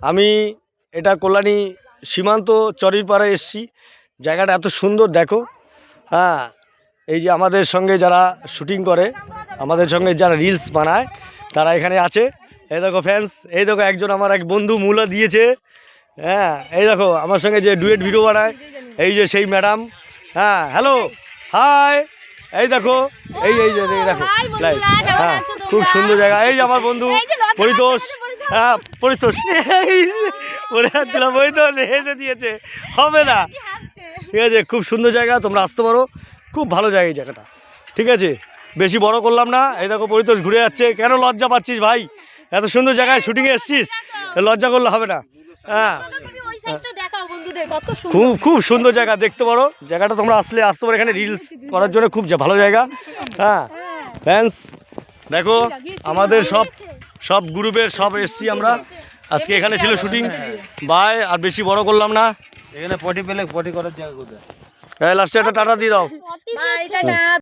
আমি এটা কল্যাণী সীমান্ত চরির পাড়ায় এসেছি। জায়গাটা এত সুন্দর দেখো। হ্যাঁ, এই যে আমাদের সঙ্গে যারা শুটিং করে, আমাদের সঙ্গে যারা রিলস বানায়, তারা এখানে আছে। এই দেখো ফ্যান্স, এই দেখো একজন আমার এক বন্ধু মূলা দিয়েছে। হ্যাঁ, এই দেখো আমার সঙ্গে যে ডুয়েট ভিডিও বানায়, এই যে সেই ম্যাডাম। হ্যাঁ, হ্যালো, হাই। এই দেখো, এই এই যে দেখো লাইভ। হ্যাঁ, খুব সুন্দর জায়গা। এই যে আমার বন্ধু পরিতোষ। হ্যাঁ, পরিতোষ বলে যাচ্ছিলাম, পরিতোষ হেসে দিয়েছে, হবে না। ঠিক আছে, খুব সুন্দর জায়গা, তোমরা আসতে পারো। খুব ভালো জায়গা এই জায়গাটা। ঠিক আছে, বেশি বড় করলাম না। এই দেখো পরিতোষ ঘুরে যাচ্ছে। কেন লজ্জা পাচ্ছিস ভাই? এত সুন্দর জায়গায় শুটিংয়ে এসছিস, লজ্জা করলে হবে না। হ্যাঁ, খুব খুব সুন্দর জায়গা, দেখতে পারো জায়গাটা। তোমরা আসতে পারো এখানে রিলস করার জন্য, খুব ভালো জায়গা। হ্যাঁ ফ্যান্স, দেখো আমাদের সব গ্রুপের সব এসছি আমরা আজকে। এখানে ছিল শুটিং। বাই, আর বেশি বড় করলাম না। এখানে পটি পেলে পটি করার জায়গা কোথায়? লাস্টে একটা টাটা দিয়ে দাও।